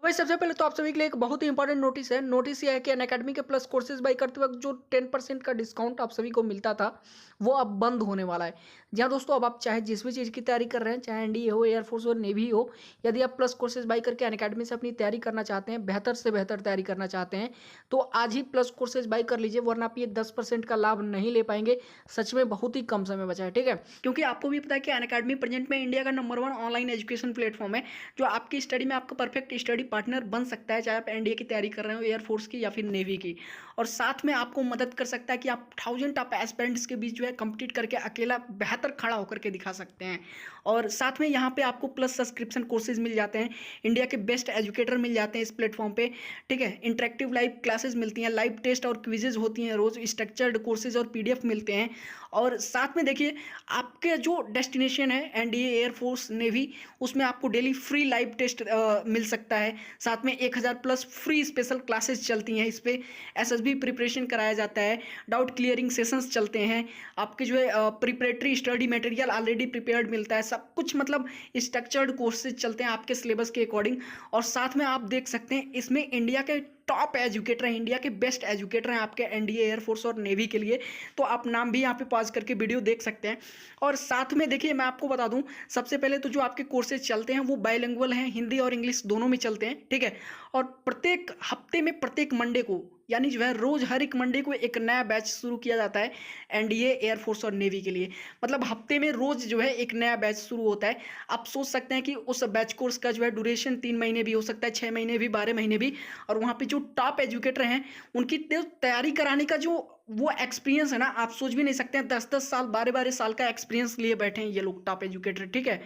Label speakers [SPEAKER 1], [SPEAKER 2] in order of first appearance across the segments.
[SPEAKER 1] तो भाई सबसे पहले तो आप सभी के लिए एक बहुत ही इंपॉर्टेंट नोटिस है। नोटिस ये है कि अनअकैडमी के प्लस कोर्सेज बाई करते वक्त जो 10% का डिस्काउंट आप सभी को मिलता था वो अब बंद होने वाला है। जी हाँ दोस्तों, अब आप चाहे जिस भी चीज़ की तैयारी कर रहे हैं, चाहे एनडीए हो, एयरफोर्स हो, नेवी हो, यदि आप प्लस कोर्सेज बाई करके अनअकैडमी से अपनी तैयारी करना चाहते हैं, बेहतर से बेहतर तैयारी करना चाहते हैं, तो आज ही प्लस कोर्सेज बाई कर लीजिए, वरना आप ये 10% का लाभ नहीं ले पाएंगे। सच में बहुत ही कम समय बचा है, ठीक है। क्योंकि आपको भी पता है कि अनअकैडमी प्रेजेंट में इंडिया का नंबर 1 ऑनलाइन एजुकेशन प्लेटफॉर्म है, जो आपकी स्टडी में आपका परफेक्ट स्टडी पार्टनर बन सकता है, चाहे आप एनडीए की तैयारी कर रहे हो, एयरफोर्स की या फिर नेवी की। और साथ में आपको मदद कर सकता है कि आप 1000 टॉप एस्पिरेंट्स के बीच जो है कंपीट करके अकेला बेहतर खड़ा होकर के दिखा सकते हैं। और साथ में यहाँ पे आपको प्लस सब्सक्रिप्शन कोर्सेज मिल जाते हैं, इंडिया के बेस्ट एजुकेटर मिल जाते हैं इस प्लेटफॉर्म पे, ठीक है। इंटरेक्टिव लाइव क्लासेस मिलती हैं, लाइव टेस्ट और क्विजेज होती हैं रोज, स्ट्रक्चर्ड कोर्सेज और पीडीएफ मिलते हैं। और साथ में देखिए, आपके जो डेस्टिनेशन है एनडीए, एयरफोर्स, नेवी, उसमें आपको डेली फ्री लाइव टेस्ट मिल सकता है। साथ में 1000 प्लस फ्री स्पेशल क्लासेस चलती हैं, इस पे एसएसबी प्रिपरेशन कराया जाता है, डाउट क्लियरिंग सेशंस चलते हैं, आपके जो है preparatory study material already prepared मिलता है, सब कुछ मतलब स्ट्रक्चर्ड कोर्सेज चलते हैं आपके सिलेबस के अकॉर्डिंग। और साथ में आप देख सकते हैं इसमें इंडिया के टॉप एजुकेटर हैं, इंडिया के बेस्ट एजुकेटर हैं आपके एनडीए, एयरफोर्स और नेवी के लिए। तो आप नाम भी यहाँ पे पॉज करके वीडियो देख सकते हैं। और साथ में देखिए, मैं आपको बता दूं, सबसे पहले तो जो आपके कोर्सेज चलते हैं वो बाइलिंगुअल हैं, हिंदी और इंग्लिश दोनों में चलते हैं, ठीक है। और प्रत्येक हफ्ते में प्रत्येक मंडे को, यानी जो है रोज हर एक मंडे को एक नया बैच शुरू किया जाता है एनडीए, एयरफोर्स और नेवी के लिए। मतलब हफ्ते में रोज जो है एक नया बैच शुरू होता है। आप सोच सकते हैं कि उस बैच कोर्स का जो है ड्यूरेशन 3 महीने भी हो सकता है, 6 महीने भी, 12 महीने भी। और वहाँ पे जो टॉप एजुकेटर हैं उनकी तैयारी कराने का जो वो एक्सपीरियंस है ना, आप सोच भी नहीं सकते हैं। 10-10 साल, 12-12 साल का एक्सपीरियंस लिए बैठे हैं ये लोग, टॉप एजुकेटर, ठीक है।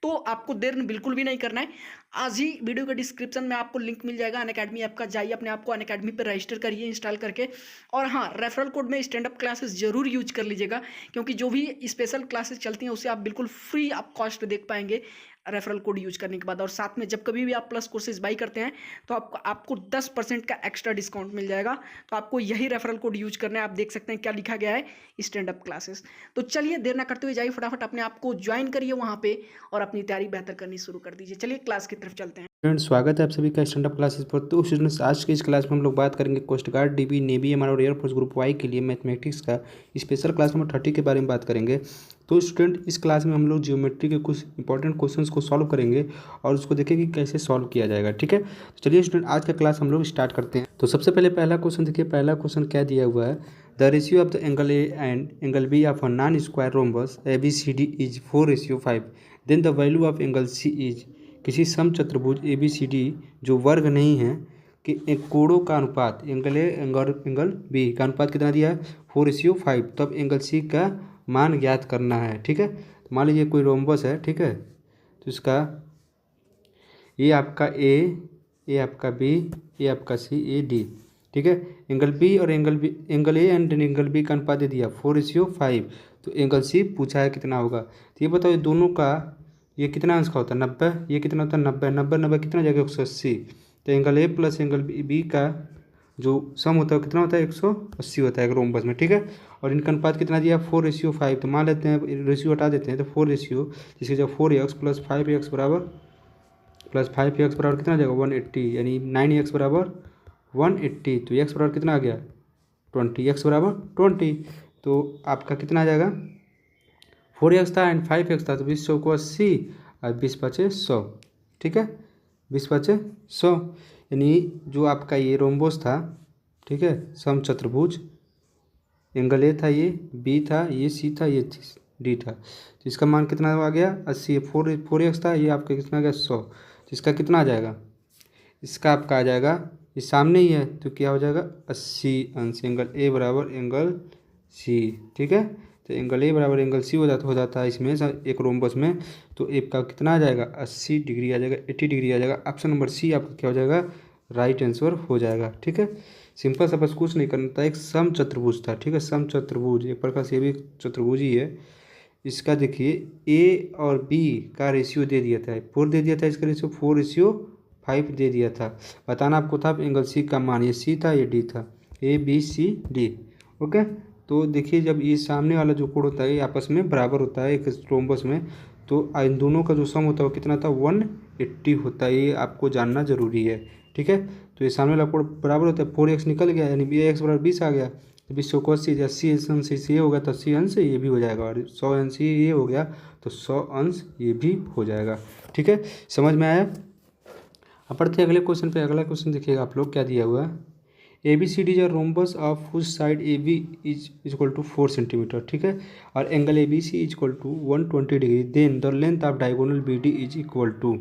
[SPEAKER 1] तो आपको देर बिल्कुल भी नहीं करना है। आज ही वीडियो के डिस्क्रिप्शन में आपको लिंक मिल जाएगा अनअकैडमी ऐप का, जाइए अपने आप को अनअकैडमी पर रजिस्टर करिए इंस्टॉल करके। और हाँ, रेफरल कोड में स्टैंड अप क्लासेस जरूर यूज कर लीजिएगा, क्योंकि जो भी स्पेशल क्लासेस चलती हैं उसे आप बिल्कुल फ्री आप कॉस्ट देख पाएंगे रेफरल कोड यूज करने के बाद। और साथ में जब कभी भी आप प्लस कोर्सेज बाई करते हैं तो आपको 10% का एक्स्ट्रा डिस्काउंट मिल जाएगा। तो आपको यही रेफरल कोड यूज करना है। आप देख सकते हैं क्या लिखा गया है, स्टैंड अप क्लासेस। तो चलिए देर ना करते हुए जाइए, फटाफट अपने आप को ज्वाइन करिए वहाँ पे और अपनी तैयारी बेहतर करनी शुरू कर दीजिए। चलिए क्लास की तरफ चलते हैं।
[SPEAKER 2] फ्रेंड्स, स्वागत है आप सभी का स्टैंड अप क्लासेस पर। तो स्टूडेंट्स, आज की इस क्लास में हम लोग बात करेंगे coast guard, DB, navy, MR और एयरफोर्स ग्रुप वाई के लिए मैथमेटिक्स का स्पेशल क्लास नंबर 30 के बारे में बात करेंगे। तो स्टूडेंट, इस क्लास में हम लोग जियोमेट्री के कुछ इंपॉर्टेंट क्वेश्चंस को सॉल्व करेंगे और उसको देखेंगे कि कैसे सॉल्व किया जाएगा, ठीक है। तो चलिए स्टूडेंट, आज का क्लास हम लोग स्टार्ट करते हैं। तो सबसे पहले पहला क्वेश्चन देखिए। पहला क्वेश्चन क्या दिया हुआ है, the ratio of the angle A and angle B of a non square rhombus A B C D is 4:5। Then the value of angle C is. किसी समचतुर्भुज ए बी सी डी जो वर्ग नहीं है कि एक कोणों का अनुपात, एंगल ए एंगल बी का अनुपात कितना दिया है, 4:5। तब एंगल सी का मान ज्ञात करना है, ठीक है। तो मान लीजिए कोई रोम्बस है, ठीक है। तो इसका ये आपका ए आपका बी, ए आपका सी, ए डी, ठीक है। एंगल बी और angle A and angle B का अनुपात दे दिया 4:5। तो एंगल सी पूछा है कितना होगा। तो ये बताओ, ये दोनों का ये कितना अंश का होता है, 90। ये कितना होता है, 90। 90 कितना जाएगा, 180। तो angle A plus angle B का जो सम होता है कितना होता है, 180 होता है एक रोम्बस में, ठीक है। और इनका अनुपात कितना दिया, 4:5। तो मान लेते हैं रेशियो हटा देते हैं, तो 4 रेशियो, जिसकी जब 4x प्लस 5x बराबर कितना आ जाएगा, 180। यानी 9x बराबर 180। तो x बराबर कितना आ गया, 20। x बराबर 20। तो आपका कितना आ जाएगा, 4x था एंड 5x था, तो 20 को 80 और 20 बचे 100, ठीक है। 20 बचे 100। यानी जो आपका ये रोम्बोस था, ठीक है, समचतुर्भुज, एंगल ए था, ये बी था, ये सी था, ये डी था। तो इसका मान कितना आ गया, 80। 4x था, ये आपका कितना आ गया, 100। तो इसका कितना आ जाएगा, इसका आपका आ जाएगा, ये सामने ही है तो क्या हो जाएगा, 80 अंश एंगल ए बराबर एंगल सी, ठीक है। तो एंगल ए बराबर एंगल सी हो जाता है इसमें एक रोम्बस में। तो ए का कितना आ जाएगा, 80 डिग्री आ जाएगा, 80 डिग्री आ जाएगा। ऑप्शन नंबर सी आपका क्या हो जाएगा, राइट आंसर हो जाएगा, ठीक है। सिंपल सा, बस कुछ नहीं करना था। एक समचतुर्भुज था, ठीक है, समचतुर्भुज एक प्रकार से ये भी चतुर्भुज ही है। इसका देखिए, ए और बी का रेशियो दे दिया था, 4 दे दिया था, इसका रेशियो 4:5 दे दिया था। बताना आपको था एंगल सी का मान, ये सी था, ये डी था, A B C D, okay. तो देखिए, जब ये सामने वाला जो कोण होता है ये आपस में बराबर होता है एक रोम्बस में, तो इन दोनों का जो सम होता है वो कितना था 180 होता है, ये आपको जानना जरूरी है। ठीक है, तो ये सामने वाला कोण बराबर होता है 4x निकल गया यानी x बराबर 20 आ गया, तो 20 को 80 80 अंश ये हो गया तो 80 अंश ये भी हो जाएगा, और 100 अंश ये हो गया तो 100 अंश ये भी हो जाएगा। ठीक है, समझ में आया। अब पढ़ते हैं अगले क्वेश्चन पे। अगला क्वेश्चन देखिएगा आप लोग क्या दिया हुआ है, A B C D is rhombus of whose side A B is equal to 4 centimetre. ठीक है, और angle A B C is equal to 120 degree, then the length of diagonal B D is equal to.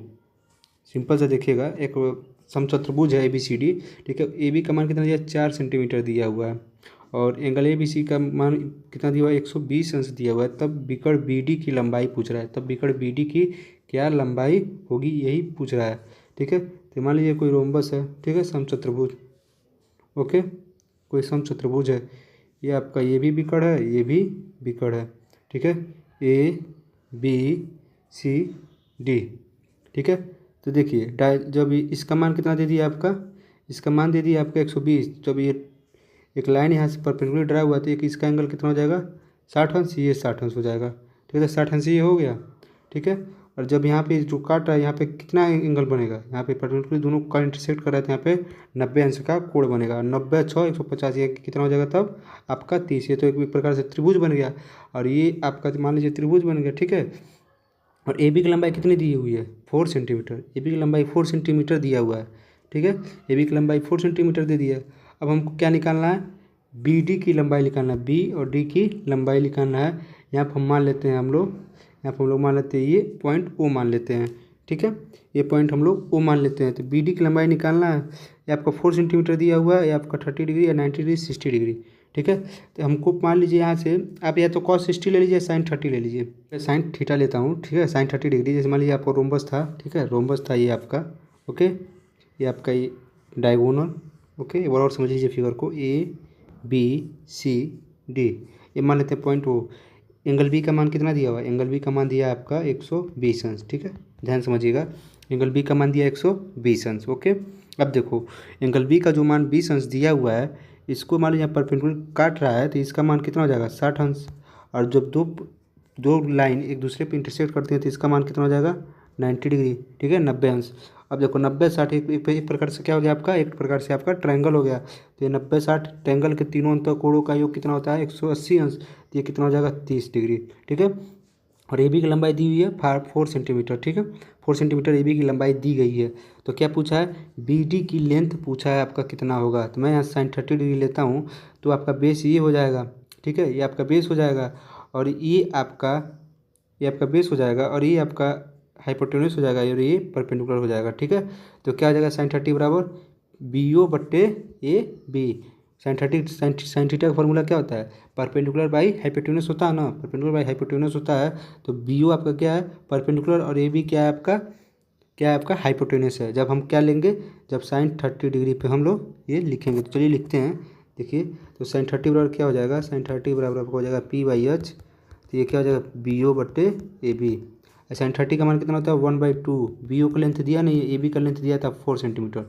[SPEAKER 2] Simple से देखिएगा, एक समचतुर्भुज है A B C D. ठीक है, A B का मान कितना दिया 4 सेंटीमीटर दिया हुआ है, और एंगल ए बी सी का मान कितना दिया हुआ है 120 अंश दिया हुआ है। तब बिकड़ बी डी की लंबाई पूछ रहा है, तब बिकड़ बी डी की क्या लंबाई होगी यही पूछ रहा है। ठीक है, तो मान लीजिए कोई रोम्बस है, ठीक है, समचतुर्भुज, ओके, कोई समचतुर्भुज है, ये आपका ये भी बिकड़ है, ये भी बिकड़ है। ठीक है, ए बी सी डी। ठीक है, तो देखिए जब इसका मान कितना दे दिया आपका, इसका मान दे दिया आपका 120। जब ये एक लाइन यहाँ से परपेंडिकुलर ड्रा हुआ तो एक इसका एंगल कितना हो जाएगा 60 अंश, ये 60 अंश हो जाएगा। ठीक है, 60 अंश ये हो गया। ठीक है, और जब यहाँ पे जो काट रहा है यहाँ पे कितना एंगल बनेगा, यहाँ पे परपेंडिकुलर दोनों का इंटरसेक्ट कर रहा है तो यहाँ पे 90 अंश का कोण बनेगा। 90 6 150, ये कितना हो जाएगा तब आपका 30। ये तो एक प्रकार से त्रिभुज बन गया, और ये आपका मान लीजिए त्रिभुज बन गया। ठीक है, और ए बी की लंबाई कितनी दी हुई है 4 सेंटीमीटर, ए बी की लंबाई 4 सेंटीमीटर दिया हुआ है। ठीक है, ए बी की लंबाई 4 सेंटीमीटर दे दिया है। अब हमको क्या निकालना है, बी डी की लंबाई निकालना है, बी और डी की लंबाई निकालना है। यहाँ पर हम मान लेते हैं यहाँ पर हम लोग मान लेते हैं ये पॉइंट ओ मान लेते हैं। ठीक है, ये पॉइंट हम लोग ओ मान लेते हैं। तो बी डी की लंबाई निकालना है, ये आपका 4 सेंटीमीटर दिया हुआ है, ये आपका 30 डिग्री या 90 डिग्री 60 डिग्री। ठीक है, तो हमको मान लीजिए यहाँ से आप या तो cos 60 ले लीजिए, sin 30 ले लीजिए। मैं sin थीटा लेता हूँ। ठीक है, sin 30 डिग्री, जैसे मान लीजिए आपका रोम्बस था। ठीक है, रोम्बस था ये आपका, ओके, ये आपका ये डायगोनल, ओके, एक बार और समझ लीजिए फिगर को, ए बी सी डी, ये मान लेते हैं पॉइंट ओ। एंगल बी का मान कितना दिया हुआ है, एंगल बी का मान दिया है आपका 120 अंश। ठीक है, ध्यान समझिएगा, एंगल बी का मान दिया 120 अंश। ओके, अब देखो एंगल बी का जो मान 20 अंश दिया हुआ है, इसको मान लीजिए परपेंडिकुलर काट रहा है तो इसका मान कितना हो जाएगा 60 अंश, और जब दो लाइन एक दूसरे पे इंटरसेक्ट करते हैं तो इसका मान कितना हो जाएगा 90 डिग्री। ठीक है, 90 अंश। अब देखो 90 60 एक प्रकार से क्या हो गया आपका, एक प्रकार से आपका ट्रायंगल हो गया। तो ये 90 60 ट्रायंगल के तीनों अंत कोणों का योग कितना होता है 180 अंश, तो ये कितना हो जाएगा 30 डिग्री। ठीक है, और ए बी की लंबाई दी हुई है 4 सेंटीमीटर। ठीक है, 4 सेंटीमीटर ए बी की लंबाई दी गई है। तो क्या पूछा है, बी डी की लेंथ पूछा है आपका कितना होगा। तो मैं यहाँ sin 30 डिग्री लेता हूँ, तो आपका बेस ये हो जाएगा। ठीक है, ये आपका बेस हो जाएगा, और ये आपका बेस हो जाएगा, और ये आपका हाइपोटेन्यूस हो जाएगा, और ये परपेंडिकुलर हो जाएगा। ठीक है, तो क्या हो जाएगा sin 30 बराबर बी ओ बट्टे ए बी। sin थीटा का फॉर्मूला क्या होता है, परपेंडिकुलर बाई हाइपोटेन्यूस होता है ना, परपेंडिकुलर बाई हाइपोटेन्यूस होता है। तो बी ओ आपका क्या है परपेंडिकुलर, और ए बी क्या है आपका हाइपोटेन्यूस है। जब हम क्या लेंगे, जब sin 30 डिग्री पे हम लोग ये लिखेंगे, तो चलिए लिखते हैं। देखिए, तो sin 30 बराबर क्या हो जाएगा, sin 30 बराबर आपको हो जाएगा पी बाई एच। तो ये क्या हो जाएगा बी ओ बट्टे ए बी। sin 30 का मान कितना होता है 1/2, बी ओ का लेंथ दिया नहीं, ए बी का लेंथ दिया था 4 सेंटीमीटर।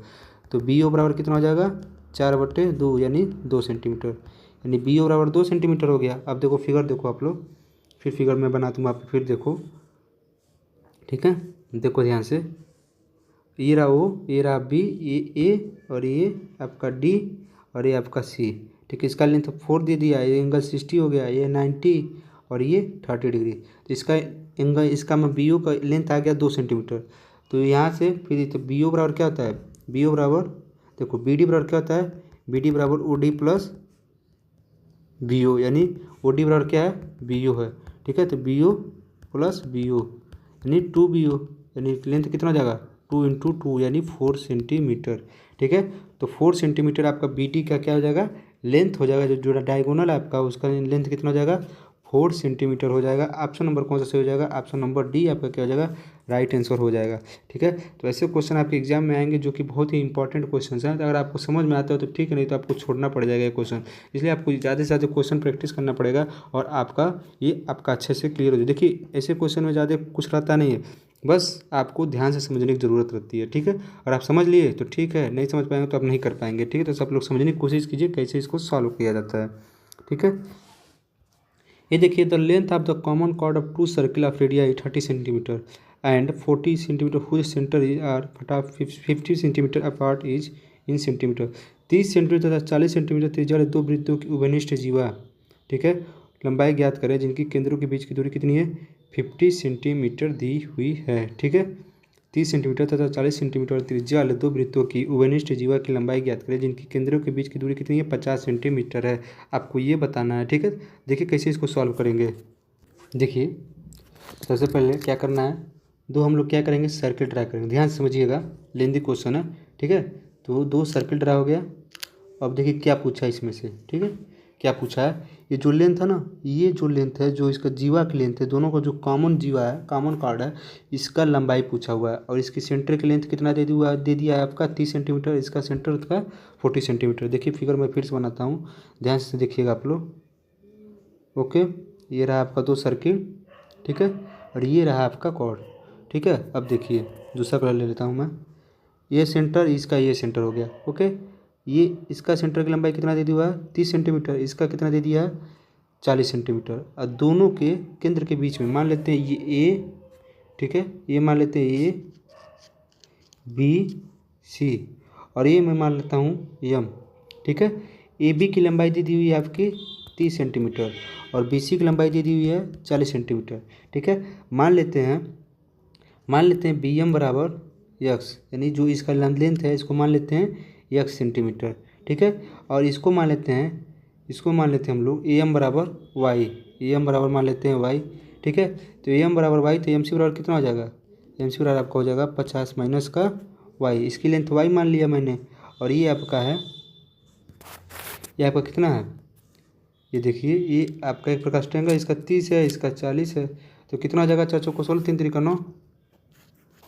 [SPEAKER 2] तो बी ओ बराबर कितना हो जाएगा 4/2 यानी 2 सेंटीमीटर, यानी बी ओ बराबर 2 सेंटीमीटर हो गया। अब देखो फिगर देखो आप लोग, फिर फिगर मैं बना दूँगा आप फिर देखो। ठीक है, देखो ध्यान से, ये रहा ओ, ये रहा बी, ये ए, और ये आपका डी, और ये आपका सी। ठीक है, इसका लेंथ 4 दे दिया, ये एंगल 60 हो गया, ये 90 और ये 30 डिग्री। तो इसका एंगल, इसका मैं बी ओ का लेंथ आ गया 2 सेंटीमीटर। तो यहाँ से फिर तो बी ओ बराबर क्या होता है, बी ओ बराबर देखो बी डी बराबर क्या होता है, बी डी बराबर O D plus B O, यानी ओ डी बराबर क्या है बी ओ है। ठीक है, तो B O plus B O यानी 2 बी ओ, यानी लेंथ कितना हो जाएगा 2 × 2 यानी 4 सेंटीमीटर। ठीक है, तो 4 सेंटीमीटर आपका बी डी का क्या हो जाएगा लेंथ हो जाएगा, जो डायगोनल है आपका उसका लेंथ कितना हो जाएगा 4 सेंटीमीटर हो जाएगा। ऑप्शन नंबर कौन सा सही हो जाएगा, ऑप्शन नंबर डी आपका क्या हो जाएगा राइट आंसर हो जाएगा। ठीक है, तो ऐसे क्वेश्चन आपके एग्जाम में आएंगे जो कि बहुत ही इंपॉर्टेंट क्वेश्चन हैं। तो अगर आपको समझ में आता है तो ठीक है, नहीं तो आपको छोड़ना पड़ जाएगा ये क्वेश्चन। इसलिए आपको ज़्यादा से ज़्यादा क्वेश्चन प्रैक्टिस करना पड़ेगा, और आपका अच्छे से क्लियर हो जाए। देखिए ऐसे क्वेश्चन में ज़्यादा कुछ रहता नहीं है, बस आपको ध्यान से समझने की ज़रूरत रहती है। ठीक है, और आप समझ लिए तो ठीक है, नहीं समझ पाएंगे तो आप नहीं कर पाएंगे। ठीक है, तो सब लोग समझने की कोशिश कीजिए कैसे इसको सॉल्व किया जाता है। ठीक है, ये देखिए the length of the common chord of two circle of radii 30 centimetre and 40 centimetre whose centre is are 50 centimetre apart is in centimetre. 30 centimetre तथा 40 सेंटीमीटर त्रिज्या वाले दो वृत्तों की उभयनिष्ठ जीवा, ठीक है, लंबाई ज्ञात करें जिनकी केंद्रों के बीच की दूरी कितनी है 50 सेंटीमीटर दी हुई है, ठीक है। 30 सेंटीमीटर तथा 40 सेंटीमीटर त्रिज्या वाले दो वृत्तों की उभयनिष्ठ जीवा की लंबाई ज्ञात करें जिनकी केंद्रों के बीच की दूरी कितनी है 50 सेंटीमीटर है। आपको ये बताना है, ठीक है। देखिए कैसे इसको सॉल्व करेंगे। देखिए सबसे पहले क्या करना है, दो हम लोग क्या करेंगे सर्किल ड्रा करेंगे, ध्यान से समझिएगा, लेंदी क्वेश्चन है, ठीक है। तो दो सर्किल ड्रा हो गया। अब देखिए क्या पूछा है इसमें से, ठीक है, क्या पूछा है, ये जो लेंथ है ना, ये जो लेंथ है, जो इसका जीवा की लेंथ है, दोनों का जो कॉमन जीवा है, कॉमन कार्ड है, इसका लंबाई पूछा हुआ है और इसकी सेंटर की लेंथ कितना दे दिया है आपका 30 सेंटीमीटर, इसका सेंटर का 40 सेंटीमीटर। देखिए फिगर मैं फिर से बनाता हूँ, ध्यान से देखिएगा आप लोग। ओके, ये रहा आपका दो सर्किल, ठीक है, और ये रहा आपका कॉर्ड, ठीक है। अब देखिए दूसरा कलर ले लेता हूँ मैं, ये सेंटर, इसका ये सेंटर हो गया, ओके। ये इसका सेंटर की लंबाई कितना दे दिया है 30 सेंटीमीटर, इसका कितना दे दिया है 40 सेंटीमीटर, और दोनों के केंद्र के बीच में मान लेते हैं ये ए, ठीक है, ये मान लेते हैं ए बी सी, और ये मैं मान लेता हूँ एम, ठीक है। ए बी की लंबाई दे दी हुई है आपकी 30 सेंटीमीटर और बी सी की लंबाई दे दी हुई है 40 सेंटीमीटर, ठीक है। मान लेते हैं बी एम बराबर यक्स, यानी जो इसका लेंथ है इसको मान लेते हैं यक्स सेंटीमीटर, ठीक है। और इसको मान लेते हैं हम लोग ए एम बराबर वाई, ए एम बराबर मान लेते हैं वाई, ठीक है। तो ए एम बराबर वाई, तो एम सी बराबर कितना हो जाएगा, एम सी बराबर आपका हो जाएगा 50 माइनस का वाई, इसकी लेंथ वाई मान लिया मैंने, और ये आपका है, ये आपका कितना है, ये देखिए ये आपका एक प्रकाश ट्रायंगल, इसका 30 है, इसका 40 है, तो कितना हो जाएगा 4 चौको 16 3 3 9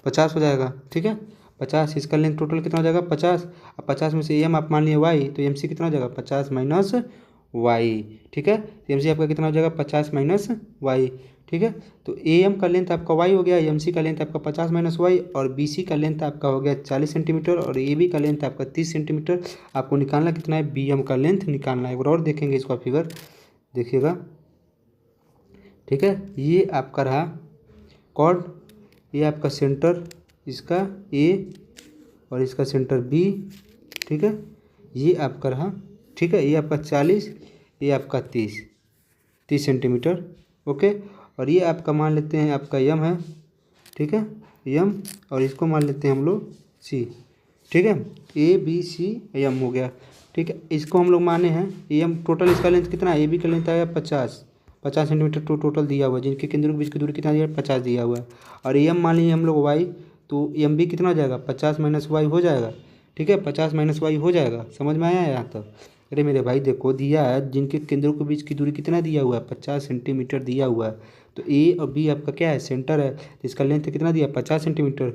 [SPEAKER 2] 50 हो जाएगा, ठीक है। 50, इसका लेंथ टोटल कितना हो जाएगा 50, अब 50 में से एम आप मान लिए वाई, तो एम सी कितना हो जाएगा 50 माइनस वाई, ठीक है। एम सी आपका कितना हो जाएगा 50 माइनस वाई, ठीक है। तो ए एम का लेंथ आपका वाई हो गया, एम सी का लेंथ आपका 50 माइनस वाई, और बी सी का लेंथ आपका हो गया 40 सेंटीमीटर, और ए बी का लेंथ आपका 30 सेंटीमीटर। आपको निकालना कितना है, बी एम का लेंथ निकालना है। एक बार और देखेंगे इसका फिगर, देखिएगा, ठीक है। ये आपका रहा कॉर्ड, ये आपका सेंटर, इसका ए और इसका सेंटर बी, ठीक है, ये आपका रहा, ठीक है। ये आपका 40, ये आपका 30 सेंटीमीटर, ओके। और ये आपका मान लेते हैं आपका यम है, ठीक है, यम, और इसको मान लेते हैं हम लोग सी, ठीक है। ए बी सी यम हो गया, ठीक है। इसको हम लोग माने हैं यम, टोटल इसका लेंथ कितना है, ए बी का लेंथ आया 50 सेंटीमीटर टोटल दिया हुआ है, जिनके केंद्रों के बीच की दूरी कितना दिया है 50 दिया हुआ है, और एम मान लीजिए हम लोग वाई, तो एम बी कितना हो जाएगा 50 माइनस वाई हो जाएगा, ठीक है, 50 माइनस वाई हो जाएगा। समझ में आया यहाँ तक? अरे मेरे भाई देखो दिया है, जिनके केंद्रों के बीच की दूरी कितना दिया हुआ है 50 सेंटीमीटर दिया हुआ है, तो ए और बी आपका क्या है सेंटर है, तो इसका लेंथ कितना दिया 50 सेंटीमीटर,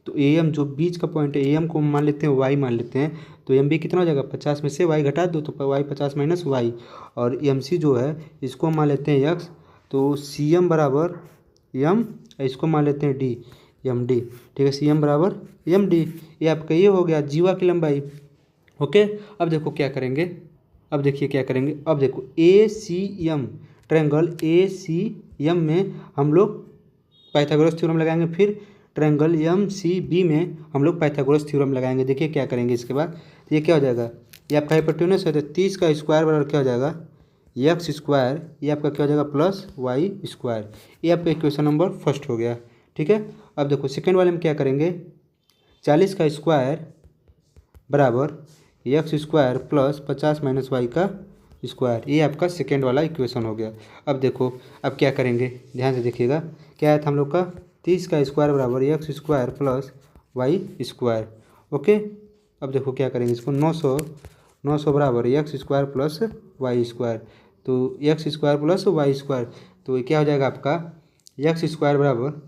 [SPEAKER 2] तो ए एम जो बीच का पॉइंट है ए एम को मान लेते हैं वाई मान लेते हैं, तो एम बी कितना हो जाएगा 50 में से वाई घटा दो, तो वाई 50 माइनस वाई, और एम सी जो है इसको मान लेते हैं यक्स, तो सी एम बराबर एम, इसको मान लेते हैं डी, एम डी, ठीक है, सी एम बराबर एम डी। ये आपका ये हो गया जीवा की लंबाई, ओके। अब देखो क्या करेंगे, अब देखिए क्या करेंगे, अब देखो A C M triangle A C M में हम लोग पाइथागोरस थ्योरम लगाएंगे, फिर ट्रायंगल एम सी बी में हम लोग पाइथागोरस थ्योरम लगाएंगे। देखिए क्या करेंगे इसके बाद, ये क्या हो जाएगा, ये आपका हाइपोटेन्यूस है, तो 30 का स्क्वायर बराबर क्या हो जाएगा एक्स स्क्वायर, ये आपका क्या हो जाएगा प्लस वाई स्क्वायर। ये आपका इक्वेशन नंबर फर्स्ट हो गया, ठीक है। अब देखो सेकेंड वाले में क्या करेंगे, 40 का स्क्वायर बराबर X square plus 50 minus Y का स्क्वायर, ये आपका सेकेंड वाला इक्वेशन हो गया। अब देखो अब क्या करेंगे, ध्यान से देखिएगा, क्या है था हम लोग का 30 का स्क्वायर बराबर X square plus Y square, okay. अब देखो क्या करेंगे इसको, 900 बराबर X square plus Y square, तो X square plus Y square, तो क्या हो जाएगा आपका एक्स स्क्वायर बराबर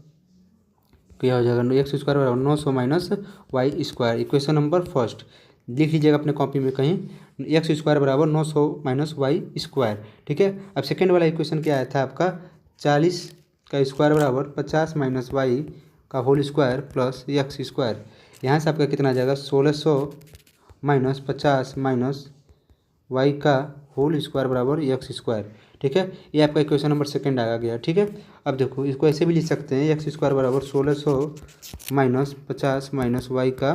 [SPEAKER 2] क्या हो जाएगा, एक्स स्क्वायर बराबर 900 minus Y square. Equation number first लिख लीजिएगा अपने कॉपी में कहीं, एक्स स्क्वायर बराबर 900 माइनस वाई स्क्वायर, ठीक है। अब सेकेंड वाला इक्वेशन क्या आया था आपका, 40 का स्क्वायर बराबर 50 माइनस वाई का whole square plus X square. यहाँ से आपका कितना आ जाएगा 1600 माइनस 50 माइनस वाई का होल स्क्वायर बराबर एक्स स्क्वायर, ठीक ठीक है, ये आपका इक्वेशन नंबर सेकंड आ गया। ठीक है, अब देखो इसको ऐसे भी लिख सकते हैं एक्स स्क्वायर बराबर 1600 माइनस 50 माइनस वाई का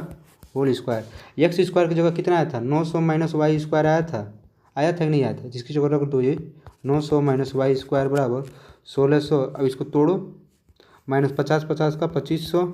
[SPEAKER 2] होल स्क्वायर। एक्स स्क्वायर की जगह कितना आया था, 900 माइनस वाई स्क्वायर आया था कि नहीं आया था, जिसकी जगह रख दो ये 900 माइनस वाई स्क्वायर बराबर 1600। अब इसको तोड़ो, माइनस 50 50 का 2500,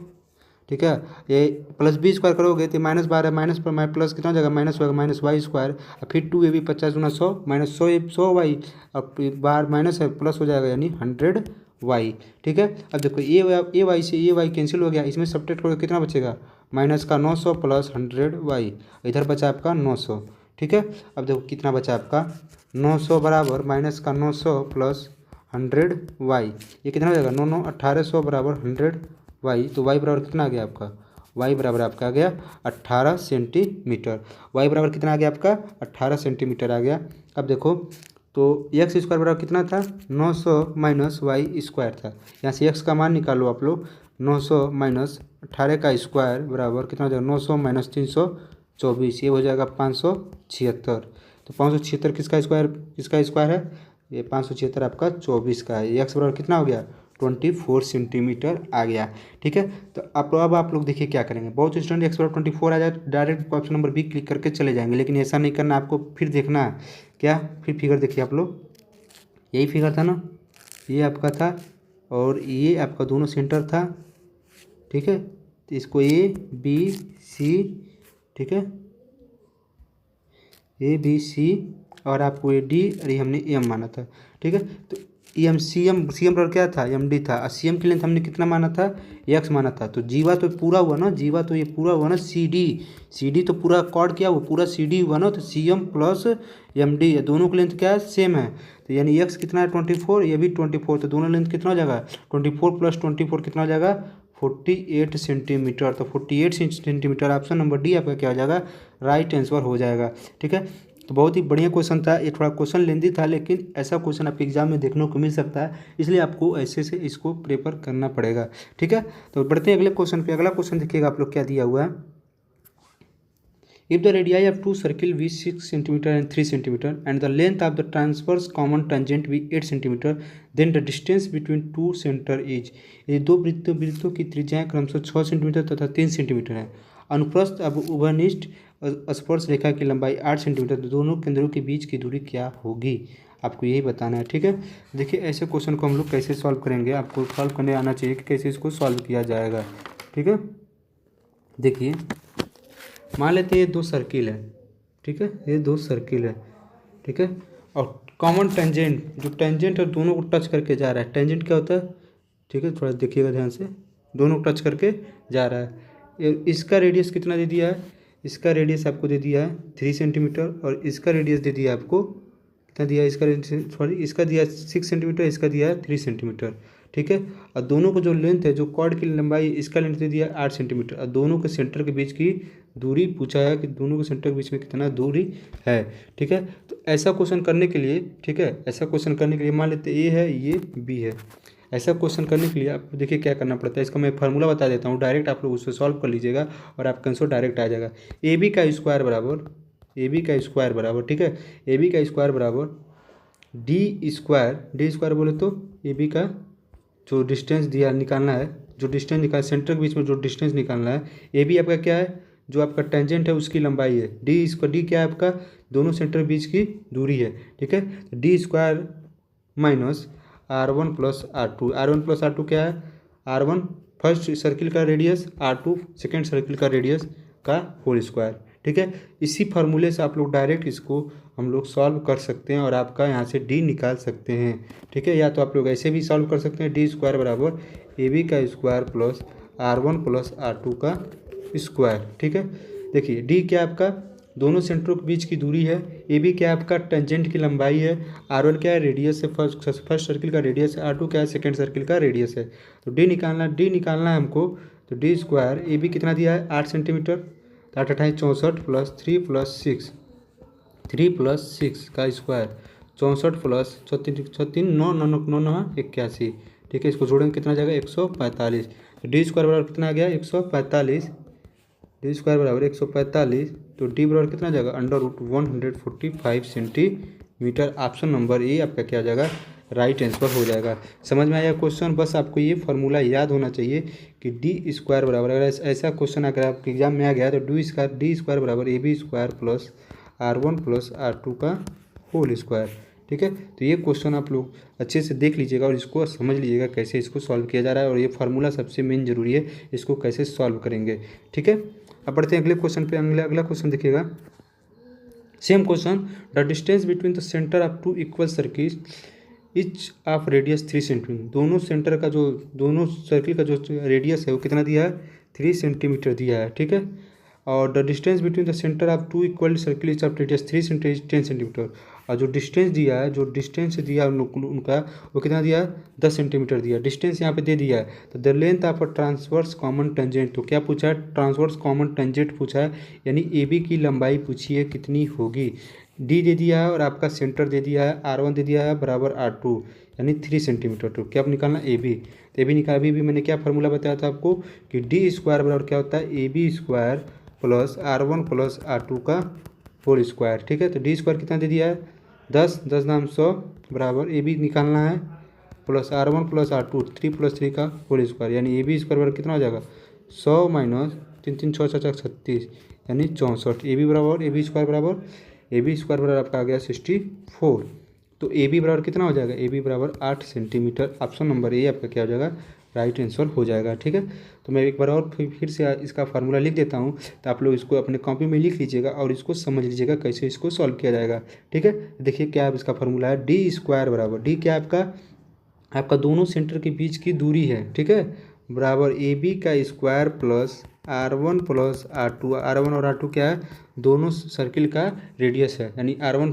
[SPEAKER 2] ठीक है, ये प्लस बी स्क्वायर करोगे तो माइनस 12 माइनस पर प्लस कितना जगह माइनस होगा माइनस वाई स्क्वायर, और फिर 2 ये भी 50 गुना 100 माइनस 100 वाई, अब बार माइनस है प्लस हो जाएगा यानी 100 वाई। ठीक है, अब देखो ए वाई से ये वाई कैंसिल हो गया, इसमें सब्ट्रैक्ट करोगे कितना बचेगा माइनस का 900 प्लस 100 वाई, इधर बचा आपका 900। ठीक है, अब देखो कितना बचा आपका 900 बराबर माइनस का 900 प्लस 100 वाई, ये कितना हो जाएगा 9 9 1800 बराबर 100 वाई। तो वाई बराबर कितना आ गया आपका, वाई बराबर आपका आ गया 18 सेंटीमीटर। वाई बराबर कितना आ गया आपका 18 सेंटीमीटर आ गया। अब देखो तो एक्स स्क्वायर बराबर कितना था 900 माइनस वाई स्क्वायर था, यहाँ से एक्स का मान निकालो आप लोग, 900 माइनस 18 का स्क्वायर बराबर कितना हो जाएगा 900 माइनस 324, ये हो जाएगा 576। तो 576 किसका स्क्वायर है, ये 576 आपका 24 का है। एक्स बराबर कितना हो गया 24 सेंटीमीटर आ गया। ठीक है, तो अब आप लोग देखिए क्या करेंगे, बहुत स्टूडेंट एक्स बराबर 24 आ जाए direct option number B click करके चले जाएंगे, लेकिन ऐसा नहीं करना, आपको फिर देखना है क्या, फिर फिगर देखिए आप लोग, यही फिगर था ना, ये आपका था और ये आपका दोनों सेंटर था। ठीक है, तो इसको ए बी सी, ठीक है, ए बी सी और आपको ये डी और ये हमने एम माना था। ठीक है, तो एम सी एम बराबर क्या था एम डी था, और सी एम की लेंथ हमने कितना माना था एक्स माना था, तो जीवा तो पूरा हुआ ना, जीवा तो ये पूरा हुआ ना, सी डी तो पूरा कॉर्ड क्या हुआ पूरा सी डी हुआ ना, तो C M plus M D दोनों की लेंथ क्या है सेम है, तो यानी एक्स कितना है 24, ये भी 24, तो दोनों लेंथ कितना हो जाएगा 24 प्लस 24 कितना हो जाएगा 48 सेंटीमीटर। तो 48 सेंटीमीटर ऑप्शन नंबर डी आपका क्या हो जाएगा राइट आंसर हो जाएगा। ठीक है, तो बहुत ही बढ़िया क्वेश्चन था, ये थोड़ा क्वेश्चन लेंदी था, लेकिन ऐसा क्वेश्चन आपके एग्जाम में देखने को मिल सकता है, इसलिए आपको ऐसे से इसको प्रेफर करना पड़ेगा। ठीक है, तो बढ़ते हैं अगले क्वेश्चन पे। अगला क्वेश्चन देखिएगा आप लोग क्या दिया हुआ है, if the radii of two circle be 6 centimetre and 3 centimetre and the length of the transverse common tangent be 8 centimetre then the distance between two centre is, ये दो वृत्तों की त्रिज्याएं क्रमशः 6 सेंटीमीटर तथा 3 सेंटीमीटर है, अनुप्रस्थ अब उभयनिष्ठ स्पर्श रेखा की लंबाई 8 सेंटीमीटर, तो दोनों केंद्रों के बीच की दूरी क्या होगी, आपको यही बताना है। ठीक है, देखिए ऐसे क्वेश्चन को हम लोग कैसे सॉल्व करेंगे, आपको सॉल्व करने आना चाहिए कि कैसे इसको सॉल्व किया जाएगा। ठीक है, देखिए मान लेते हैं ये दो सर्किल है, ठीक है, ये दो सर्किल है, ठीक है, और कॉमन टेंजेंट जो टेंजेंट है दोनों को टच करके जा रहा है, टेंजेंट क्या होता है, ठीक है, थोड़ा देखिएगा ध्यान से, दोनों को टच करके जा रहा है। इसका रेडियस कितना दे दिया है, इसका रेडियस आपको दे दिया है 3 सेंटीमीटर और इसका रेडियस दे दिया है आपको कितना दिया है, इसका दिया है 6 सेंटीमीटर, इसका दिया है 3 सेंटीमीटर। ठीक है, और दोनों को जो लेंथ है जो कॉर्ड की लंबाई इसका लेंथ दे दिया है 8 सेंटीमीटर और दोनों के सेंटर के बीच की दूरी पूछा है कि दोनों के सेंटर के बीच में कितना दूरी है। ठीक है, तो ऐसा क्वेश्चन करने के लिए, ठीक है, ऐसा क्वेश्चन करने के लिए मान लेते ए है ये बी है, ऐसा क्वेश्चन करने के लिए आपको देखिए क्या करना पड़ता है, इसका मैं फार्मूला बता देता हूँ, डायरेक्ट आप लोग उससे सॉल्व कर लीजिएगा और आपका आंसर डायरेक्ट आ जाएगा। ए बी का स्क्वायर बराबर, ठीक है, ए बी का स्क्वायर बराबर डी स्क्वायर बोले तो ए बी का जो डिस्टेंस दिया निकालना है, जो डिस्टेंस निकाल सेंटर के बीच में जो डिस्टेंस निकालना है, ए बी आपका क्या है जो आपका टेंजेंट है उसकी लंबाई है, डी क्या है आपका दोनों सेंटर के बीच की दूरी है। ठीक है, D square minus R1 plus R2 क्या है, R1 फर्स्ट सर्किल का रेडियस, R2 सेकेंड सर्किल का रेडियस का होल स्क्वायर। ठीक है, इसी फार्मूले से आप लोग डायरेक्ट इसको हम लोग सॉल्व कर सकते हैं और आपका यहाँ से डी निकाल सकते हैं। ठीक है, या तो आप लोग ऐसे भी सॉल्व कर सकते हैं, डी स्क्वायर बराबर ए बी का square plus R1 plus R2 का स्क्वायर। ठीक है, देखिए डी क्या आपका दोनों सेंटरों के बीच की दूरी है, ए बी क्या आपका टेंजेंट की लंबाई है, R1 क्या है रेडियस है फर्स्ट सर्किल का रेडियस है, R2 क्या है सेकेंड सर्किल का रेडियस है। तो डी निकालना है हमको, तो डी स्क्वायर ए बी कितना दिया है 8 सेंटीमीटर, 8 8 64 प्लस 3 प्लस 6 का स्क्वायर 64 प्लस 36 9 9 9 9 81। ठीक है, इसको जोड़ेंगे कितना जाएगा 145। तो डी स्क्वायर बराबर कितना आ गया 145, डी स्क्वायर बराबर 145, तो डी बराबर कितना जाएगा under root 145 centimetre metre. Option number A आपका क्या हो जाएगा, राइट आंसर हो जाएगा। समझ में आया क्वेश्चन? बस आपको ये फार्मूला याद होना चाहिए कि डी स्क्वायर बराबर, अगर ऐसा क्वेश्चन अगर आपके एग्जाम में आ गया तो डी स्क्वायर बराबर A B square plus R1 plus R2 का होल स्क्वायर। ठीक है, तो ये क्वेश्चन आप लोग अच्छे से देख लीजिएगा और इसको समझ लीजिएगा कैसे इसको सॉल्व किया जा रहा है, और ये फार्मूला सबसे मेन जरूरी है, इसको कैसे सॉल्व करेंगे। ठीक है, अब बढ़ते हैं अगले क्वेश्चन पे। अगला क्वेश्चन देखिएगा, same question. The distance between the centre of two equal circle each of radius 3 centimetre. दोनों सेंटर का जो, दोनों सर्किल का जो रेडियस है वो कितना दिया है, 3 सेंटीमीटर दिया है। ठीक है, और the distance between the centre of two equal circle each of radius 3 centimetre 10 centimetre. और जो डिस्टेंस दिया है, जो डिस्टेंस दिया उनका वो कितना दिया है, 10 सेंटीमीटर दिया। डिस्टेंस यहाँ पे दे दिया है। तो the length of a transverse common tangent, तो क्या पूछा है, ट्रांसवर्स कॉमन टेंजेंट पूछा है, यानी ए बी की लंबाई पूछी है कितनी होगी। डी दे दिया है और आपका सेंटर दे दिया है, R1 दे दिया है बराबर R2 यानी 3 सेंटीमीटर। तो क्या निकालना, ए बी। तो ए बी निकाल, अभी भी मैंने क्या फार्मूला बताया था आपको कि डी स्क्वायर बराबर क्या होता है, A B square plus R1 plus R2 का होल स्क्वायर। ठीक है, तो डी स्क्वायर कितना दे दिया है, 10, 10 नाम 100 बराबर ए बी निकालना है plus R1 plus R2 3 plus 3 का होल स्क्वायर, यानी ए बी स्क्वायर बराबर कितना हो जाएगा, 100 माइनस 3 3 6 6 36 यानी 64। ए बी बराबर, ए बी स्क्वायर बराबर, ए बी स्क्वायर बराबर आपका आ गया 64। तो ए बी बराबर कितना हो जाएगा, ए बी बराबर 8 सेंटीमीटर। ऑप्शन नंबर ए आपका क्या हो जाएगा, राइट आंसर हो जाएगा। ठीक है, तो मैं एक बार और फिर से इसका फार्मूला लिख देता हूँ, तो आप लोग इसको अपने कॉपी में लिख लीजिएगा और इसको समझ लीजिएगा कैसे इसको सॉल्व किया जाएगा। ठीक है, देखिए क्या इसका फार्मूला है, डी स्क्वायर बराबर, डी क्या आपका दोनों सेंटर के बीच की दूरी है। ठीक है, बराबर ए बी का square plus R1 plus R2। R1 और R2 क्या है, दोनों सर्किल का रेडियस है, यानी R1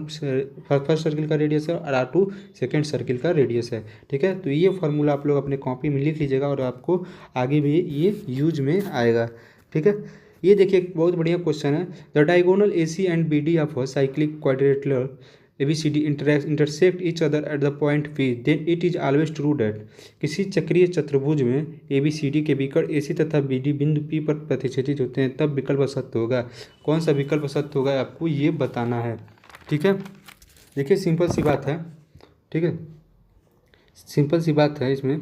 [SPEAKER 2] फर्स्ट सर्किल का रेडियस है और R2 सेकेंड सर्किल का रेडियस है। ठीक है, तो ये फार्मूला आप लोग अपने कॉपी में लिख लीजिएगा और आपको आगे भी ये यूज में आएगा। ठीक है, ये देखिए एक बहुत बढ़िया क्वेश्चन है। The diagonal AC and BD of a cyclic quadrilateral ABCD intersect each other at the point P, then it is always true that. किसी चक्रीय चतुर्भुज में ABCD के विकर्ण AC तथा BD बिंदु P पर प्रतिच्छेदित होते हैं, तब विकल्प सत्य होगा। कौन सा विकल्प सत्य होगा आपको ये बताना है। ठीक है, देखिए सिंपल सी बात है। ठीक है, सिंपल सी बात है इसमें,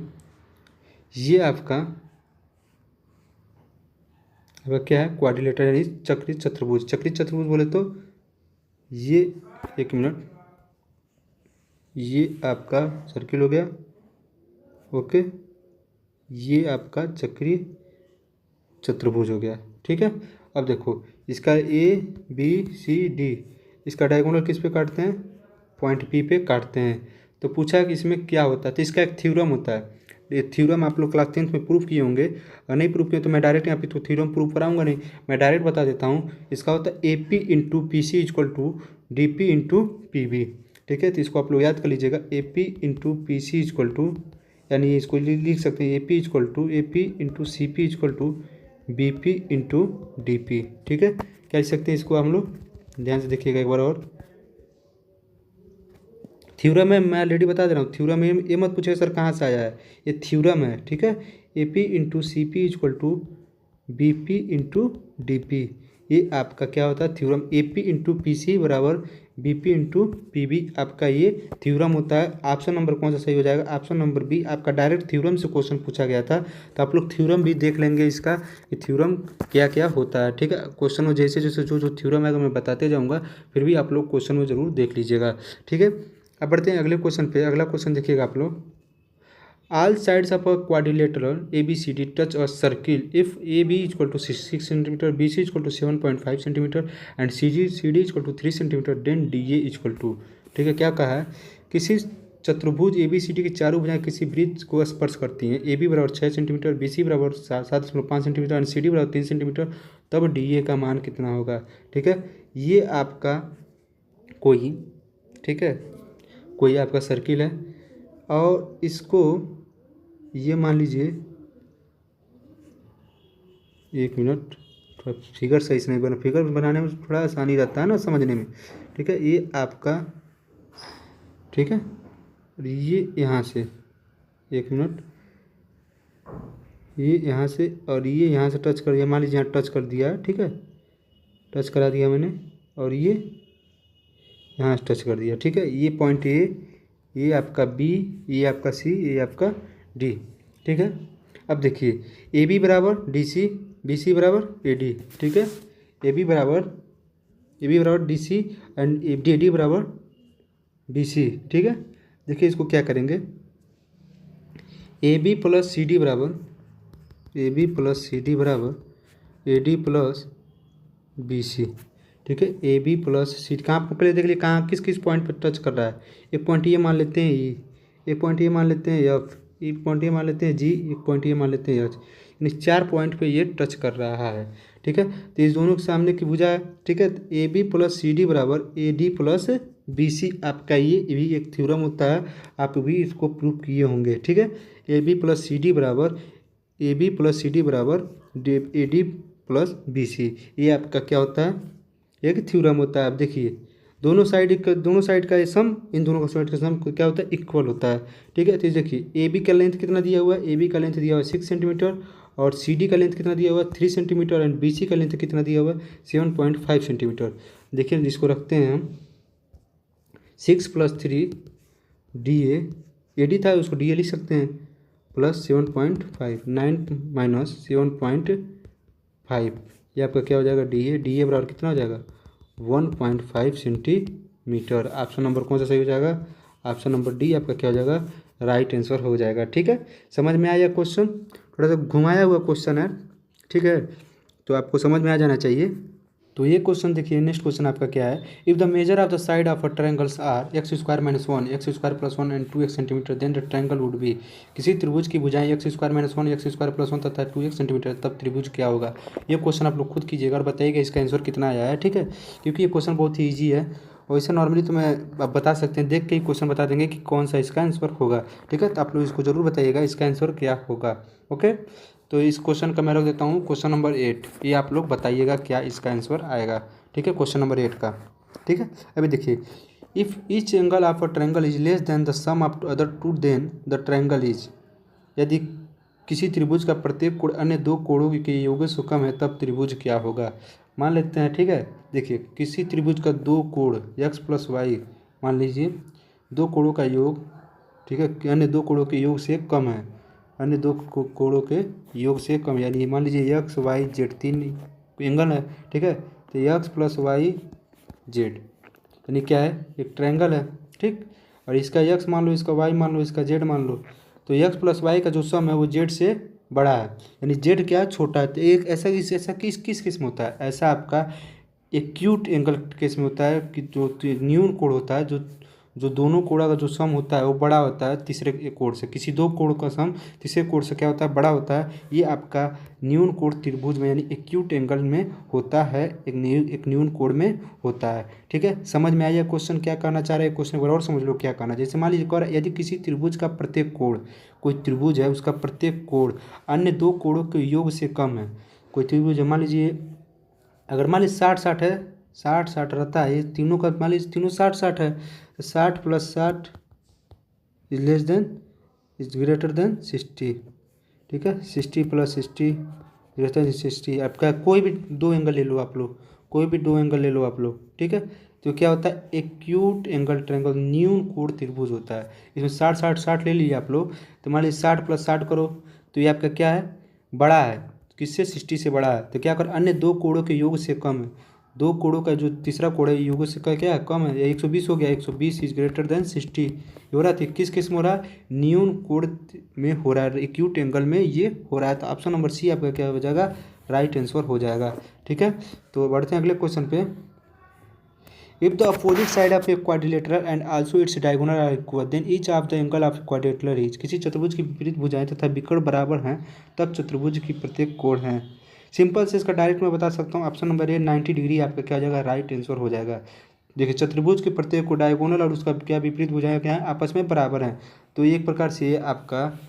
[SPEAKER 2] ये आपका क्या है, क्वाड्रिलेटरल यानी चक्रीय चतुर्भुज। चक्रीय चतुर्भुज बोले तो ये, एक मिनट, ये आपका सर्किल हो गया। ओके, ये आपका चक्रीय चतुर्भुज हो गया। ठीक है, अब देखो इसका ABCD, इसका डायगोनल किस पे काटते हैं, पॉइंट P पे काटते हैं। तो पूछा कि इसमें क्या होता है, तो इसका एक थ्योरम होता है। ये थ्योरम आप लोग क्लास 10th में प्रूफ किए होंगे, और नहीं प्रूफ किए तो मैं डायरेक्ट यहाँ पे तो थ्योरम प्रूफ कराऊंगा नहीं, मैं डायरेक्ट बता देता हूँ। इसका होता है AP into PC equal to DP into PB। ठीक है, तो इसको आप लोग याद कर लीजिएगा, AP into PC equal to, यानी इसको लिख सकते हैं AP equal to AP into CP equal to BP into DP। ठीक है, क्या लिख सकते हैं इसको हम लोग, ध्यान से देखिएगा एक बार और। थ्योरम है, मैं ऑलरेडी बता दे रहा हूँ, थ्योरम है, ये मत पूछिए सर कहाँ से आया है, ये थ्योरम है। ठीक है, AP into CP equal to BP into DP, ये आपका क्या होता है, थ्योरम। AP इंटू PC बराबर BP इंटू PB आपका ये थ्योरम होता है। ऑप्शन नंबर कौन सा सही हो जाएगा, ऑप्शन नंबर बी आपका डायरेक्ट थ्योरम से क्वेश्चन पूछा गया था, तो आप लोग थ्योरम भी देख लेंगे इसका, ये थ्योरम क्या क्या होता है। ठीक है, क्वेश्चन में जैसे जैसे जो थ्योरम है मैं बताते जाऊँगा, फिर भी आप लोग क्वेश्चन में जरूर देख लीजिएगा। ठीक है, अब बढ़ते हैं अगले क्वेश्चन पे। अगला क्वेश्चन देखिएगा आप लोग, all sides of a quadrilateral ABCD touch a circle if AB equal to 6 cm, BC equal to 7.5 cm and CD equal to 3 cm, then DA equal to। ठीक है, क्या कहा है, किसी चतुर्भुज ABCD की चारों भुजाएं किसी वृत्त को स्पर्श करती हैं, AB बराबर 6 सेंटीमीटर, BC बराबर 7.5 सेंटीमीटर और CD बराबर 3 सेंटीमीटर, तब DA का मान कितना होगा। ठीक है, ये आपका कोई, ठीक है, कोई आपका सर्किल है और इसको ये मान लीजिए, एक मिनट, थोड़ा फिगर सही से नहीं बना, फिगर बनाने में थोड़ा आसानी रहता है ना समझने में। ठीक है, ये आपका, ठीक है, और ये यहाँ से, एक मिनट, ये यहाँ से और ये यहाँ से टच कर दिया, मान लीजिए यहाँ टच कर दिया है। ठीक है, टच करा दिया मैंने, और ये यहाँ टच कर दिया, ठीक है। ये पॉइंट ए, ये आपका बी, ये आपका सी, ये आपका डी, ठीक है। अब देखिए ए बी बराबर डी सी, बी सी बराबर ए डी, ठीक है। ए बी बराबर D C and D D बराबर बी सी, ठीक है। देखिए इसको क्या करेंगे, A B plus C D बराबर A D plus B C, ठीक है। ए बी प्लस सी, कहाँ पर पहले देख लिए कहाँ किस किस पॉइंट पर टच कर रहा है। एक पॉइंट ये मान लेते हैं ई, एक पॉइंट ये मान लेते हैं एफ, एक पॉइंट ये मान लेते हैं जी, एक पॉइंट ये मान लेते हैं एच, यानी 4 पॉइंट पे ये टच कर रहा है, ठीक है। तो इस दोनों के सामने की भुजा है, ठीक है। A B plus C D बराबर A D plus B C, आपका ये भी एक थ्योरम होता है, आप भी इसको प्रूव किए होंगे, ठीक है। A B plus C D बराबर A D plus B C, ये आपका क्या होता है, एक थ्योरम होता है। आप देखिए दोनों साइड का सम, इन दोनों का साइड का सम क्या होता है, इक्वल होता है, ठीक है। तो देखिए ए बी का लेंथ कितना दिया हुआ है, ए बी का लेंथ दिया हुआ है 6 सेंटीमीटर, और सी डी का लेंथ कितना दिया हुआ है 3 सेंटीमीटर, एंड बी सी का लेंथ कितना दिया हुआ है 7.5 सेंटीमीटर। देखिए जिसको रखते हैं हम 6 + 3 डी ए डी था उसको डी ए लिख सकते हैं, प्लस 7.5, 9 - 7.5, ये आपका क्या हो जाएगा डी ए बराबर कितना हो जाएगा 1.5 सेंटीमीटर। ऑप्शन नंबर कौन सा सही हो जाएगा, ऑप्शन नंबर डी आपका क्या हो जाएगा, राइट आंसर हो जाएगा, ठीक है। समझ में आया क्वेश्चन, थोड़ा सा घुमाया हुआ क्वेश्चन है, ठीक है, तो आपको समझ में आ जाना चाहिए। तो ये क्वेश्चन देखिए, नेक्स्ट क्वेश्चन आपका क्या है, if the measure of the side of a triangles are x² - 1, x² + 1 and 2x centimetre, then the triangle would be. किसी त्रिभुज की भुजाएं x² - 1, x² + 1 तथा 2x सेंटीमीटर, तब त्रिभुज क्या होगा। ये क्वेश्चन आप लोग खुद कीजिएगा और बताइएगा इसका आंसर कितना आया है, ठीक है। क्योंकि ये क्वेश्चन बहुत ही ईजी है, वैसे नॉर्मली तो मैं आप बता सकते हैं, देख के ही क्वेश्चन बता देंगे कि कौन सा इसका आंसर होगा, ठीक है। तो आप लोग इसको जरूर बताइएगा इसका आंसर क्या होगा, ओके। तो इस क्वेश्चन का मैं रख देता हूँ क्वेश्चन नंबर 8, ये आप लोग बताइएगा क्या इसका आंसर आएगा, ठीक है, क्वेश्चन नंबर 8 का, ठीक है। अभी देखिए, if each angle of a triangle is less than the sum of other two, then the triangle is. यदि किसी त्रिभुज का प्रत्येक कोण अन्य दो कोणों के योग से कम है, तब त्रिभुज क्या होगा। मान लेते हैं, ठीक है, देखिए किसी त्रिभुज का दो कोण x + y, मान लीजिए दो कोणों का योग, ठीक है, अन्य दो कोणों के योग से कम है, अन्य दो कोणों के योग से कम, यानी मान लीजिए x y z 3 एंगल है, ठीक है। तो x + y z यानी क्या है, एक ट्रायंगल है, ठीक। और इसका x मान लो, इसका y मान लो, इसका z मान लो, तो x + y का जो सम है वो z से बड़ा है, यानी z क्या छोटा है। तो एक ऐसा किस केस में होता है, ऐसा आपका एक्यूट एंगल केस में होता है कि जो न्यून कोण होता है, जो दोनों कोणों का जो सम होता है वो बड़ा होता है तीसरे कोण से, किसी दो कोण का सम तीसरे कोण से क्या होता है, बड़ा होता है। ये आपका न्यून कोण त्रिभुज में यानी एक्यूट एंगल में होता है, एक न्यून कोण में होता है, ठीक है। समझ में आया क्वेश्चन क्या कहना चाह रहे हैं, क्वेश्चन और समझ लो क्या कहना। जैसे मान लीजिए यदि किसी त्रिभुज का प्रत्येक कोण, कोई त्रिभुज है उसका प्रत्येक कोण अन्य दो कोणों के योग से कम है, कोई त्रिभुज है, मान लीजिए अगर मान लीजिए 60-60 है, 60-60 रहता है, ये तीनों का मान लीजिए तीनों 60-60 है, तो 60 + 60 इज ग्रेटर देन 60, ठीक है। 60 + 60 ग्रेटर देन 60, आपका कोई भी दो एंगल ले लो आप लोग, कोई भी दो एंगल ले लो आप लोग, ठीक है। तो क्या होता है, एक्यूट एंगल ट्रायंगल न्यून कोण त्रिभुज होता है। इसमें 60-60 ले लीजिए आप लोग, तो मान लीजिए 60 + 60 करो, तो ये आपका क्या है, बड़ा है, किससे 60 से बड़ा है। तो क्या कर, अन्य दो कोणों के योग से कम है, दो कोणों का जो तीसरा कोण है योग से क्या है, कम है, 120 हो गया, 120 इज ग्रेटर देन 60 हो रहा है। किस में हो रहा है, न्यून कोण में हो रहा है, एक्यूट एंगल में ये हो रहा है। तो ऑप्शन नंबर सी आपका क्या हो जाएगा, राइट आंसर हो जाएगा, ठीक है। तो बढ़ते हैं अगले क्वेश्चन पे। If the opposite side of a quadrilateral and also its diagonal are equal, then each of the angle of quadrilateral is. किसी चतुर्भुज की विपरीत भुजाएं तथा विकर्ण बराबर हैं, तब चतुर्भुज की प्रत्येक कोण है। सिंपल से इसका डायरेक्ट मैं बता सकता हूँ, ऑप्शन नंबर ए 90 डिग्री आपका क्या हो जाएगा, राइट आंसर हो जाएगा। देखिए चतुर्भुज के प्रत्येक को डायगोनल और उसका क्या विपरीत भुजाएं क्या है, आपस में बराबर हैं, तो एक प्रकार से आपका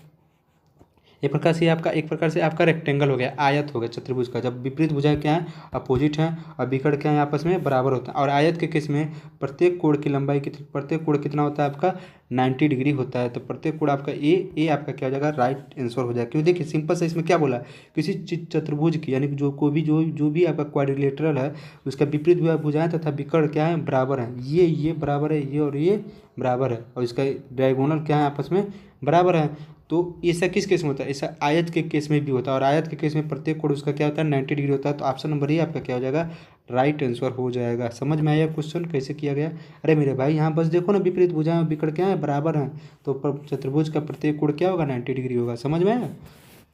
[SPEAKER 2] एक प्रकार से आपका रेक्टेंगल हो गया, आयत हो गया चतुर्भुज का। जब विपरीत भुजाएं क्या है, अपोजिट हैं, और विकर्ण क्या है, आपस में बराबर होता है। और आयत के केस में प्रत्येक कोण की लंबाई प्रत्येक कोण कितना होता है आपका 90 डिग्री होता है। तो प्रत्येक कोण आपका ए आपका क्या हो जाएगा, राइट आंसर हो जाएगा। क्यों, देखिए सिंपल से इसमें क्या बोला, किसी चतुर्भुज की यानी कि जो भी आपका क्वाड्रिलेटरल है उसका विपरीत भुजाएं तथा विकर्ण क्या है, बराबर हैं। ये बराबर है, ये और ये बराबर है, और इसका डायगोनल क्या है, आपस में बराबर है। तो ऐसा किस केस में होता है, ऐसा आयत के केस में भी होता है। और आयत के केस में प्रत्येक कोण उसका क्या होता है, 90 डिग्री होता है। तो ऑप्शन नंबर ए आपका क्या हो जाएगा, राइट आंसर हो जाएगा। समझ में आया क्वेश्चन कैसे किया गया। अरे मेरे भाई यहाँ बस देखो ना, विपरीत भुजाएं विकर्ण क्या है, बराबर हैं। तो चतुर्भुज का प्रत्येक कोण क्या होगा, 90 डिग्री होगा। समझ में आया।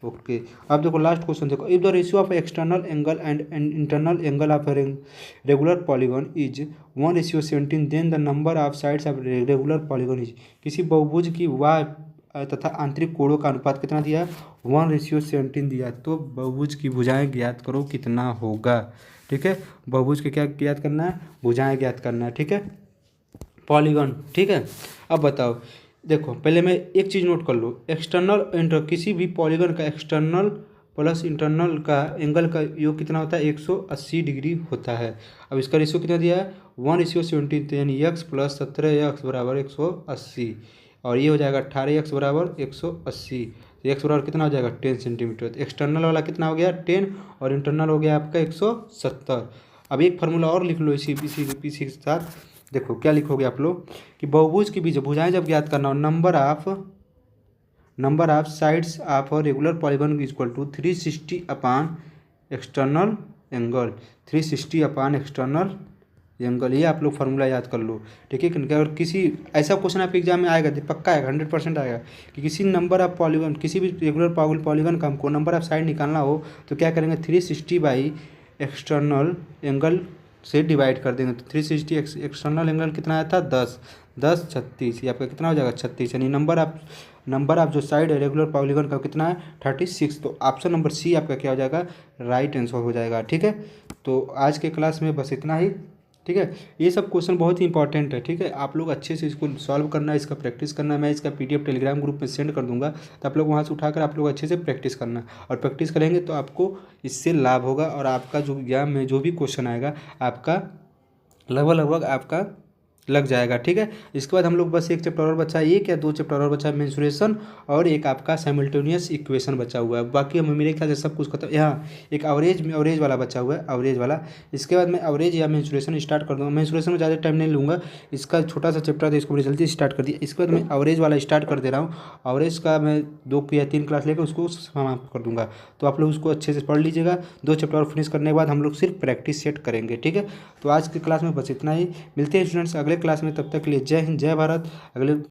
[SPEAKER 2] ओके, अब देखो लास्ट क्वेश्चन देखो, if the ratio of external angle and internal angle of regular polygon is 1:17 then the number of sides of regular polygon is. किसी बहुभुज की वाह तथा आंतरिक कोणों का अनुपात कितना दिया है, 1:17 दिया। तो बहुभुज की भुजाएं ज्ञात करो कितना होगा। ठीक है, बहुभुज के क्या ज्ञात करना है, भुजाएं ज्ञात करना है। ठीक है, पॉलीगॉन। ठीक है, अब बताओ, देखो पहले मैं एक चीज़ नोट कर लो, एक्सटर्नल किसी भी पॉलीगॉन का एक्सटर्नल प्लस इंटरनल का एंगल का योग कितना होता है, 180 डिग्री होता है। अब इसका रेशियो कितना दिया है, 1:17, यानी x + 17x बराबर 180, और ये हो जाएगा 18x बराबर 180। तो x बराबर कितना हो जाएगा, 10 सेंटीमीटर। तो एक्सटर्नल वाला कितना हो गया 10, और इंटरनल हो गया आपका 170। अब एक फार्मूला और लिख लो इसी के साथ। देखो क्या लिखोगे आप लोग कि बहुभुज की भुजाएं जब ज्ञात करना हो, number of sides of regular polygon equal to 360 upon external angle, 360 upon external angle. ये आप लोग फार्मूला याद कर लो। ठीक है, अगर किसी ऐसा क्वेश्चन आपके एग्जाम में आएगा, पक्का आएगा, 100% आएगा कि किसी नंबर ऑफ पॉलीगॉन, किसी भी रेगुलर पॉलीगॉन का हमको नंबर ऑफ साइड निकालना हो तो क्या करेंगे, 360 बाई एक्सटर्नल एंगल से डिवाइड कर देंगे। तो 360 एक्सटर्नल एंगल कितना आया था, 10 36, ये आपका कितना हो जाएगा 36, यानी नंबर ऑफ जो साइड है रेगुलर पॉलीगॉन का कितना है 36। तो ऑप्शन नंबर सी आपका क्या हो जाएगा, राइट आंसर हो जाएगा। ठीक है, तो आज के क्लास में बस इतना ही। ठीक है, ये सब क्वेश्चन बहुत ही इंपॉर्टेंट है। ठीक है, आप लोग अच्छे से इसको सॉल्व करना है, इसका प्रैक्टिस करना है। मैं इसका PDF टेलीग्राम ग्रुप में सेंड कर दूंगा, तो आप लोग वहाँ से उठाकर आप लोग अच्छे से प्रैक्टिस करना, और प्रैक्टिस करेंगे तो आपको इससे लाभ होगा, और आपका जो एग्जाम में जो भी क्वेश्चन आएगा आपका लगभग आपका लग जाएगा। ठीक है, इसके बाद हम लोग बस एक चैप्टर और बचा है, एक या दो चैप्टर और बचा है, मेंसुरेशन और एक आपका साइमल्टेनियस इक्वेशन बचा हुआ है। बाकी हम मेरे ख्याल से सब कुछ खत्म। यहाँ एक एवरेज वाला बचा हुआ है, एवरेज वाला। इसके बाद मैं एवरेज या मेंसुरेशन स्टार्ट कर दूँगा। मेंसुरेशन में ज़्यादा टाइम नहीं लूँगा, इसका छोटा सा चैप्टर था, इसको बड़ी जल्दी स्टार्ट कर दिया। इसके बाद मैं एवरेज वाला स्टार्ट कर दे रहा हूँ। एवरेज का मैं 2 या 3 क्लास लेकर उसको समाप्त कर दूँगा। तो आप लोग उसको अच्छे से पढ़ लीजिएगा। 2 चैप्टर और फिनिश करने के बाद हम लोग सिर्फ प्रैक्टिस सेट करेंगे। ठीक है, तो आज की क्लास में बस इतना ही। मिलते हैं स्टूडेंट्स अगले क्लास में, तब तक के लिए जय हिंद, जय भारत। अगले